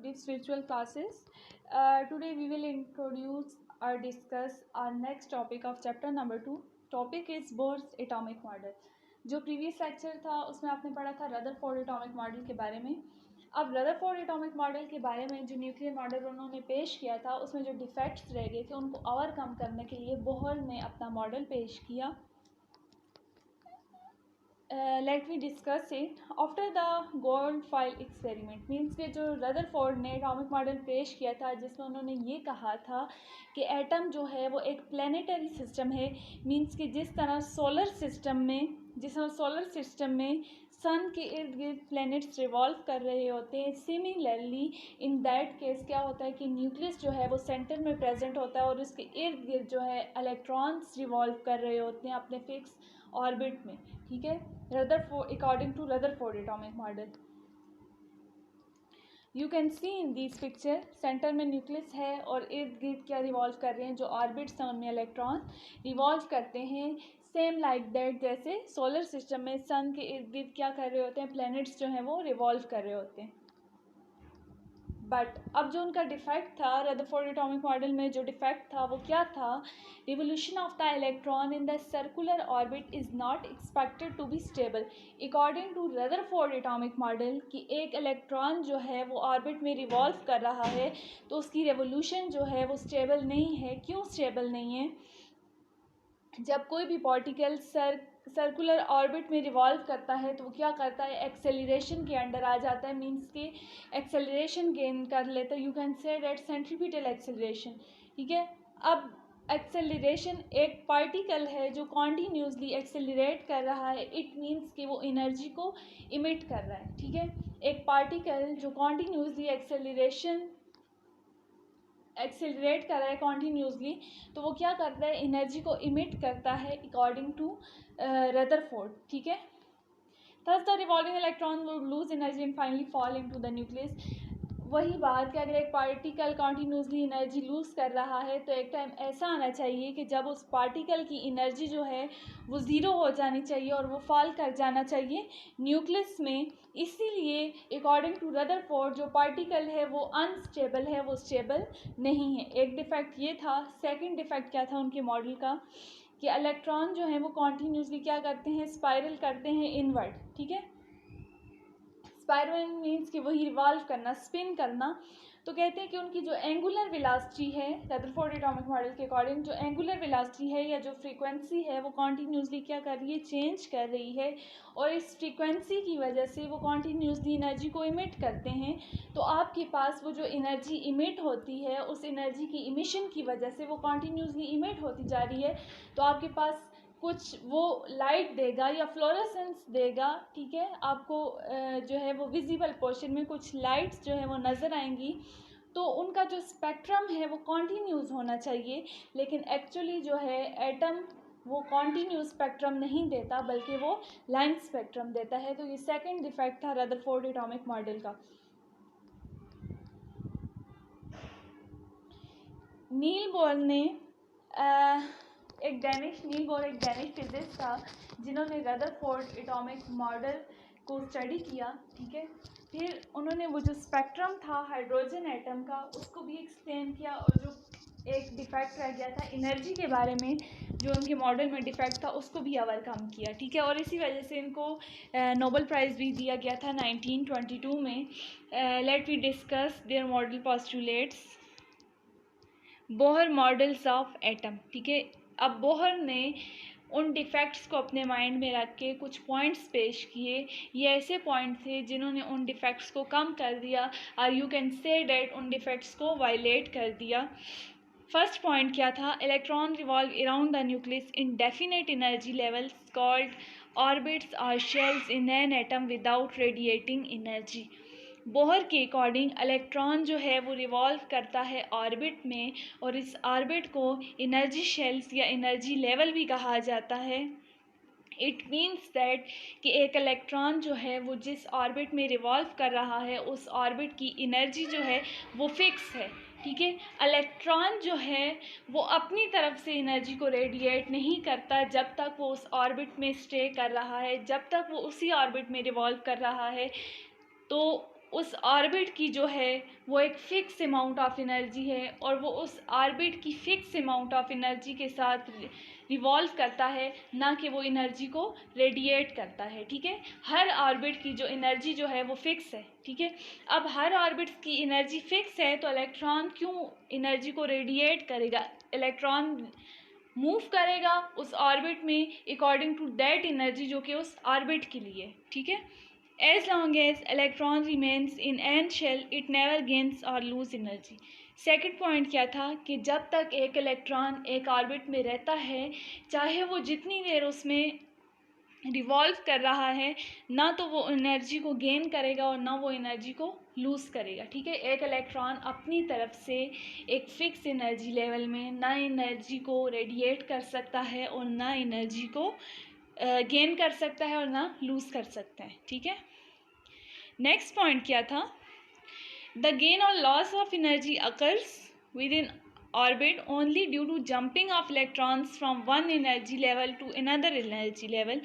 give spiritual classes. Today we will introduce or discuss our next topic of chapter number 2. Topic is Bohr's atomic model. जो previous lecture था उसमें आपने पढ़ा था Rutherford atomic model के बारे में. अब रदरफोर्ड एटॉमिक मॉडल के बारे में जो न्यूक्लियर मॉडल उन्होंने पेश किया था उसमें जो डिफेक्ट्स रह गए थे उनको ओवरकम करने के लिए बोहर ने अपना मॉडल पेश किया. Let me discuss it. After the gold file experiment means के जो रदरफोर्ड ने एटॉमिक मॉडल पेश किया था जिसमें उन्होंने ये कहा था कि एटम जो है वो एक प्लानिटरी सिस्टम है. मीन्स कि जिस तरह सोलर सिस्टम में सन के इर्द गिर्द प्लैनेट्स रिवॉल्व कर रहे होते हैं, सिमिलरली इन दैट केस क्या होता है कि न्यूक्लियस जो है वो सेंटर में प्रेजेंट होता है और उसके इर्द गिर्द जो है इलेक्ट्रॉन्स रिवॉल्व कर रहे होते हैं अपने फिक्स ऑर्बिट में. ठीक है, according to Rutherford atomic model. You can see in this picture centre में न्यूक्लियस है और इर्द गिर्द क्या रिवॉल्व कर रहे हैं, जो ऑर्बिट्स हैं उनमें इलेक्ट्रॉन रिवॉल्व करते हैं. सेम लाइक दैट जैसे सोलर सिस्टम में सन के इर्द गिर्द क्या कर रहे होते हैं, प्लैनेट्स जो हैं वो रिवॉल्व कर रहे होते हैं. बट अब जो उनका डिफेक्ट था रदरफोर्ड एटॉमिक मॉडल में, जो डिफेक्ट था वो क्या था, revolution of the electron in the circular orbit is not expected to be stable. According to Rutherford atomic model कि एक इलेक्ट्रॉन जो है वो ऑर्बिट में रिवॉल्व कर रहा है तो उसकी रेवोल्यूशन जो है वो स्टेबल नहीं है. क्यों स्टेबल नहीं है? जब कोई भी पार्टिकल सर्कुलर ऑर्बिट में रिवॉल्व करता है तो वो क्या करता है, एक्सेलरेशन के अंडर आ जाता है. मीन्स के एक्सेलरेशन गेन कर लेता है. You can say that centripetal acceleration. ठीक है, अब एक्सेलरेशन एक पार्टिकल है जो कॉन्टीन्यूसली एक्सेलरेट कर रहा है. इट मीन्स कि वो एनर्जी को इमिट कर रहा है. ठीक है, एक पार्टिकल जो कॉन्टीन्यूसली एक्सेलरेट कर रहा है कॉन्टीन्यूसली तो वो क्या करता है, एनर्जी को इमिट करता है अकॉर्डिंग टू रदरफोर्ड. ठीक है, thus the revolving electron would lose energy and finally fall into the nucleus. वही बात कि अगर एक पार्टिकल कॉन्टीन्यूसली एनर्जी लूज़ कर रहा है तो एक टाइम ऐसा आना चाहिए कि जब उस पार्टिकल की एनर्जी जो है वो ज़ीरो हो जानी चाहिए और वो फॉल कर जाना चाहिए न्यूक्लियस में. इसीलिए अकॉर्डिंग टू रदरफोर्ड जो पार्टिकल है वो अनस्टेबल है, वो स्टेबल नहीं है. एक डिफेक्ट ये था. सेकंड डिफेक्ट क्या था उनके मॉडल का कि इलेक्ट्रॉन जो है वो कॉन्टीन्यूसली क्या करते हैं, स्पाइरल करते हैं इनवर्ड. ठीक है, स्पाइरल मीन्स कि वही रिवॉल्व करना, स्पिन करना. तो कहते हैं कि उनकी जो एंगुलर वेलोसिटी है रदरफोर्ड एटॉमिक मॉडल के अकॉर्डिंग, जो एंगुलर वेलोसिटी है या जो फ्रीक्वेंसी है वो कॉन्टीन्यूसली क्या कर रही है, चेंज कर रही है. और इस फ्रीक्वेंसी की वजह से वो कॉन्टीन्यूसली एनर्जी को इमिट करते हैं. तो आपके पास वो जो एनर्जी इमिट होती है उस एनर्जी की इमिशन की वजह से वो कॉन्टीन्यूसली इमिट होती जा रही है. तो आपके पास कुछ वो लाइट देगा या फ्लोरेसेंस देगा. ठीक है, आपको जो है वो विजिबल पोर्शन में कुछ लाइट्स जो है वो नज़र आएंगी. तो उनका जो स्पेक्ट्रम है वो कॉन्टीन्यूस होना चाहिए, लेकिन एक्चुअली जो है एटम वो कॉन्टीन्यूस स्पेक्ट्रम नहीं देता बल्कि वो लाइन स्पेक्ट्रम देता है. तो ये सेकंड डिफेक्ट था रदरफोर्ड एटॉमिक मॉडल का. नील बोर ने एक डेनिश फिजिस्ट था जिन्होंने रदरफोर्ड एटॉमिक मॉडल को स्टडी किया. ठीक है, फिर उन्होंने वो जो स्पेक्ट्रम था हाइड्रोजन एटम का उसको भी एक्सप्लेन किया और जो एक डिफेक्ट रह गया था एनर्जी के बारे में जो उनके मॉडल में डिफेक्ट था उसको भी ओवरकम किया. ठीक है, और इसी वजह से इनको नोबेल प्राइज़ भी दिया गया था 1922 में. Let we discuss their model postulates. Bohr models of atom. ठीक है, अब बोहर ने उन डिफेक्ट्स को अपने माइंड में रख के कुछ पॉइंट्स पेश किए. ये ऐसे पॉइंट थे जिन्होंने उन डिफेक्ट्स को कम कर दिया और यू कैन से डैट उन डिफेक्ट्स को वायलेट कर दिया. फर्स्ट पॉइंट क्या था, electron revolve around the nucleus in definite energy levels called orbits और shells in an atom without radiating energy. Bohr के अकॉर्डिंग इलेक्ट्रॉन जो है वो रिवॉल्व करता है ऑर्बिट में और इस ऑर्बिट को एनर्जी शेल्स या एनर्जी लेवल भी कहा जाता है. इट मीन्स दैट कि एक इलेक्ट्रॉन जो है वो जिस ऑर्बिट में रिवॉल्व कर रहा है उस ऑर्बिट की एनर्जी जो है वो फिक्स है. ठीक है, इलेक्ट्रॉन जो है वो अपनी तरफ से एनर्जी को रेडिएट नहीं करता जब तक वो उस ऑर्बिट में स्टे कर रहा है, जब तक वो उसी ऑर्बिट में रिवॉल्व कर रहा है. तो उस ऑर्बिट की जो है वो एक फिक्स अमाउंट ऑफ एनर्जी है और वो उस ऑर्बिट की फिक्स अमाउंट ऑफ एनर्जी के साथ रिवॉल्व करता है, ना कि वो एनर्जी को रेडिएट करता है। ठीक है, हर ऑर्बिट की जो एनर्जी जो है वो फिक्स है। ठीक है, अब हर ऑर्बिट की एनर्जी फिक्स है तो इलेक्ट्रॉन क्यों एनर्जी को रेडिएट करेगा? इलेक्ट्रॉन मूव करेगा उस ऑर्बिट में अकॉर्डिंग टू दैट एनर्जी जो कि उस ऑर्बिट के लिए। ठीक है, as long as electron remains in n shell it never gains or lose energy। Second point क्या था कि जब तक एक इलेक्ट्रॉन एक ऑर्बिट में रहता है, चाहे वो जितनी देर उसमें रिवॉल्व कर रहा है, ना तो वो एनर्जी को गेन करेगा और ना वो एनर्जी को लूज़ करेगा। ठीक है, एक इलेक्ट्रॉन अपनी तरफ से एक फिक्स एनर्जी लेवल में ना एनर्जी को रेडिएट कर सकता है और ना एनर्जी को गेन कर सकता है और ना लूज़ कर सकता है। ठीक है, नेक्स्ट पॉइंट क्या था? द गेन और loss of energy occurs within orbit only due to jumping of electrons from one energy level to another energy level.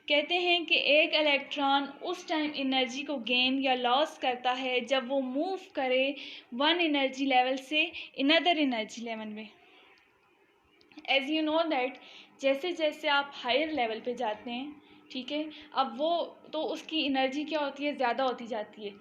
कहते हैं कि एक इलेक्ट्रॉन उस टाइम एनर्जी को गेन या लॉस करता है जब वो मूव करे वन एनर्जी लेवल से अनदर एनर्जी लेवल में। एज यू नो दैट जैसे जैसे आप हायर लेवल पे जाते हैं, ठीक है, अब वो तो उसकी एनर्जी क्या होती है, ज़्यादा होती जाती है।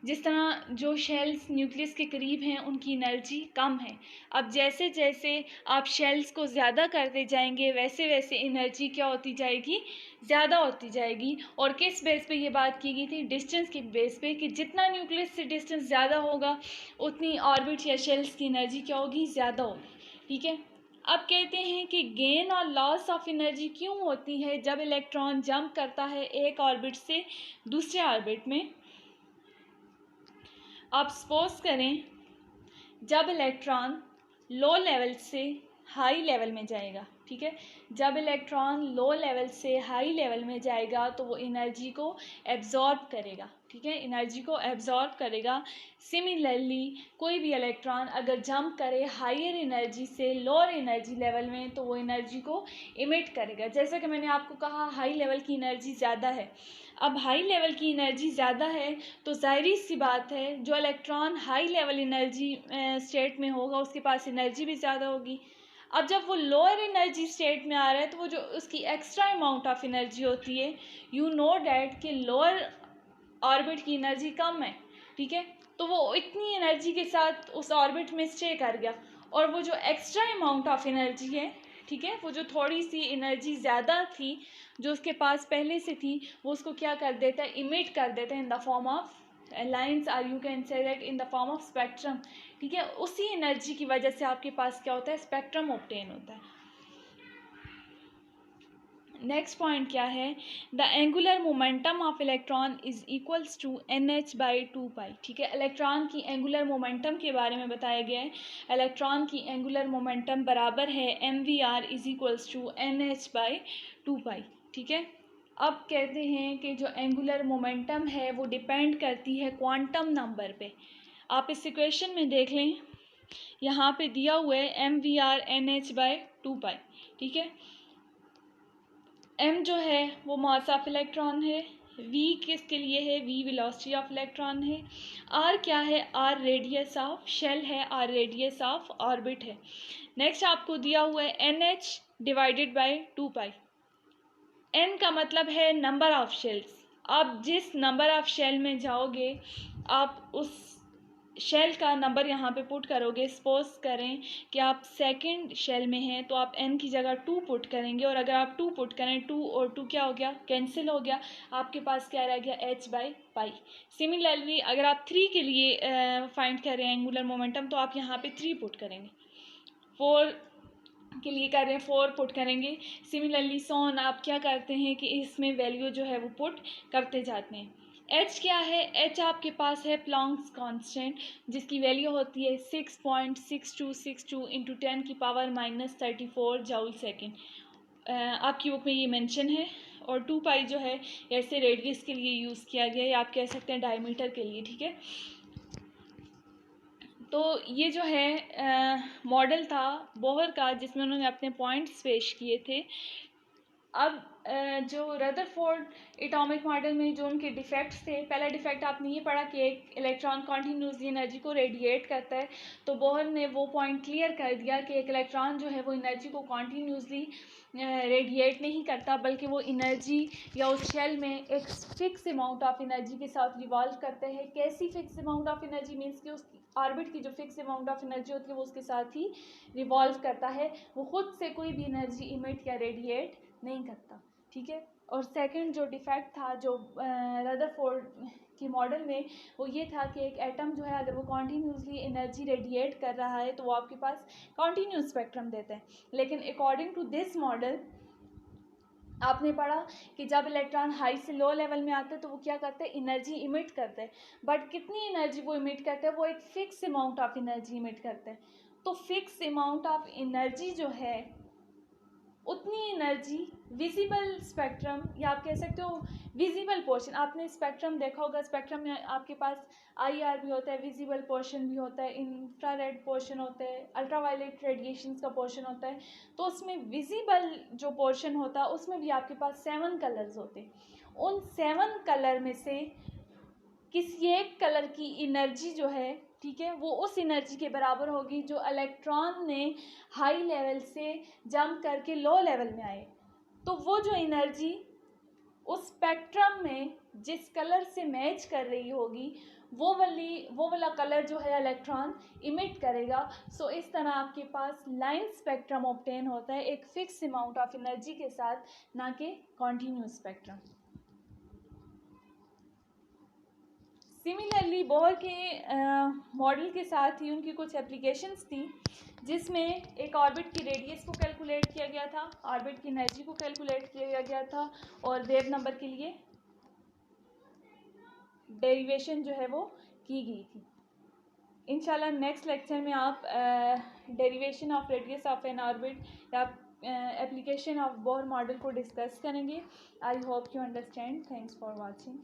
जिस तरह जो शेल्स न्यूक्लियस के करीब हैं उनकी एनर्जी कम है। अब जैसे जैसे आप शेल्स को ज़्यादा करते जाएंगे वैसे वैसे एनर्जी क्या होती जाएगी, ज़्यादा होती जाएगी। और किस बेस पे ये बात की गई थी? डिस्टेंस के बेस पे, कि जितना न्यूक्लियस से डिस्टेंस ज़्यादा होगा उतनी ऑर्बिट या शेल्स की एनर्जी क्या होगी, ज़्यादा होगी। ठीक है, अब कहते हैं कि गेन और लॉस ऑफ एनर्जी क्यों होती है जब इलेक्ट्रॉन जंप करता है एक ऑर्बिट से दूसरे ऑर्बिट में। आप सपोज करें जब इलेक्ट्रॉन लो लेवल से हाई लेवल में जाएगा, ठीक है, जब इलेक्ट्रॉन लो लेवल से हाई लेवल में जाएगा तो वो एनर्जी को एब्जॉर्ब करेगा। ठीक है, एनर्जी को एब्जॉर्ब करेगा। सिमिलरली कोई भी इलेक्ट्रॉन अगर जंप करे हायर एनर्जी से लोअर एनर्जी लेवल में तो वो एनर्जी को इमिट करेगा। जैसा कि मैंने आपको कहा हाई लेवल की एनर्जी ज़्यादा है। अब हाई लेवल की एनर्जी ज़्यादा है तो ज़ाहिर सी बात है जो electron high level energy state में होगा उसके पास एनर्जी भी ज़्यादा होगी। अब जब वो लोअर एनर्जी स्टेट में आ रहा है तो वो जो उसकी एक्स्ट्रा अमाउंट ऑफ एनर्जी होती है, यू नो डैट कि लोअर ऑर्बिट की एनर्जी कम है। ठीक है, तो वो इतनी एनर्जी के साथ उस ऑर्बिट में स्टे कर गया और वो जो एक्स्ट्रा अमाउंट ऑफ एनर्जी है, ठीक है, वो जो थोड़ी सी एनर्जी ज़्यादा थी जो उसके पास पहले से थी, वो उसको क्या कर देता है, इमिट कर देता है in the form of lines, or you can say that in the form of spectrum. ठीक है, उसी एनर्जी की वजह से आपके पास क्या होता है, स्पेक्ट्रम ऑब्टेन होता है। नेक्स्ट पॉइंट क्या है? The angular momentum of electron is equals to NH/2π। ठीक है, इलेक्ट्रॉन की एंगुलर मोमेंटम के बारे में बताया गया है। इलेक्ट्रॉन की एंगुलर मोमेंटम बराबर है MVR is equals to NH/2π। ठीक है, अब कहते हैं कि जो एंगुलर मोमेंटम है वो डिपेंड करती है क्वांटम नंबर पे। आप इस इक्वेशन में देख लें, यहाँ पे दिया हुआ है MVR NH/2π। ठीक है, m जो है वो मास ऑफ इलेक्ट्रॉन है, v किसके लिए है, v वेलोसिटी ऑफ इलेक्ट्रॉन है, r क्या है, r रेडियस ऑफ शेल है, r रेडियस ऑफ ऑर्बिट है। नेक्स्ट आपको दिया हुआ है NH/2π। n का मतलब है नंबर ऑफ शेल्स। आप जिस नंबर ऑफ शेल में जाओगे आप उस शेल का नंबर यहाँ पे पुट करोगे। सपोज करें कि आप सेकंड शेल में हैं तो आप n की जगह 2 पुट करेंगे और अगर आप 2 पुट करें 2 और 2 क्या हो गया, कैंसिल हो गया, आपके पास क्या रह गया, h/π। सिमिलरली अगर आप 3 के लिए फाइंड कर रहे हैं एंगुलर मोमेंटम तो आप यहाँ पे 3 पुट करेंगे, 4 के लिए कर रहे हैं 4 पुट करेंगे। सिमिलरली सोन आप क्या करते हैं कि इसमें वैल्यू जो है वो पुट करते जाते हैं। h क्या है, h आपके पास है प्लॉन्क्स कांस्टेंट जिसकी वैल्यू होती है 6.6262 इंटू 10⁻⁻34 जूल सेकेंड। आपकी बुक में ये मेंशन है। और 2π जो है ऐसे रेडियस के लिए यूज़ किया गया है, आप कह सकते हैं डायमीटर के लिए। ठीक है, तो ये जो है मॉडल था बोहर का जिसमें उन्होंने अपने पॉइंट्स पेश किए थे। अब जो रदरफोर्ड एटॉमिक मॉडल में जो उनके डिफेक्ट्स थे, पहला डिफेक्ट आपने ये पढ़ा कि एक इलेक्ट्रॉन कॉन्टीन्यूसली एनर्जी को रेडिएट करता है। तो बोहर ने वो पॉइंट क्लियर कर दिया कि एक इलेक्ट्रॉन जो है वो एनर्जी को कॉन्टीन्यूसली रेडिएट नहीं करता, बल्कि वो एनर्जी या उस शेल में एक फिक्स अमाउंट ऑफ एनर्जी के साथ रिवॉल्व करते हैं। कैसी fix amount of energy? Means कि उसकी ऑर्बिट की जो फिक्स अमाउंट ऑफ एनर्जी होती है वो उसके साथ ही रिवॉल्व करता है, वो खुद से कोई भी एनर्जी इमिट या रेडिएट नहीं करता, ठीक है। और सेकंड जो डिफेक्ट था जो रदरफोर्ड की मॉडल में, वो ये था कि एक एटम जो है अगर वो कॉन्टीन्यूसली एनर्जी रेडिएट कर रहा है तो वो आपके पास कॉन्टीन्यूस स्पेक्ट्रम देते हैं। लेकिन अकॉर्डिंग टू दिस मॉडल आपने पढ़ा कि जब इलेक्ट्रॉन हाई से लो लेवल में आते हैं तो वो क्या करते हैं, एनर्जी इमिट करते हैं। बट कितनी एनर्जी वो इमिट करते हैं? वो एक fix amount of energy emit करते हैं। तो फिक्स अमाउंट ऑफ एनर्जी जो है, उतनी एनर्जी विजिबल स्पेक्ट्रम, या आप कह सकते हो विजिबल पोर्शन। आपने स्पेक्ट्रम देखा होगा, स्पेक्ट्रम में आपके पास IR भी होता है, विजिबल पोर्शन भी होता है, इंफ्रारेड पोर्शन होता है, अल्ट्रावायलेट रेडिएशंस का पोर्शन होता है। तो उसमें विजिबल जो पोर्शन होता है उसमें भी आपके पास 7 कलर्स होते हैं। उन 7 कलर में से किसी एक कलर की एनर्जी जो है, ठीक है, वो उस एनर्जी के बराबर होगी जो इलेक्ट्रॉन ने हाई लेवल से जंप करके लो लेवल में आए। तो वो जो एनर्जी उस स्पेक्ट्रम में जिस कलर से मैच कर रही होगी वो वाला कलर जो है इलेक्ट्रॉन इमिट करेगा। सो इस तरह आपके पास लाइन स्पेक्ट्रम ऑब्टेन होता है एक फिक्स अमाउंट ऑफ एनर्जी के साथ, ना कि कॉन्टीन्यूस स्पेक्ट्रम। सिमिलरली बोहर के मॉडल के साथ ही उनकी कुछ एप्लीकेशंस थी, जिसमें एक ऑर्बिट की रेडियस को कैलकुलेट किया गया था, ऑर्बिट की एनर्जी को कैलकुलेट किया गया था, और वेव नंबर के लिए डेरिवेशन जो है वो की गई थी। इंशाल्लाह नेक्स्ट लेक्चर में आप derivation of radius of N orbit या एप्लीकेशन ऑफ बोहर मॉडल को डिस्कस करेंगे। I hope you understand. Thanks for watching.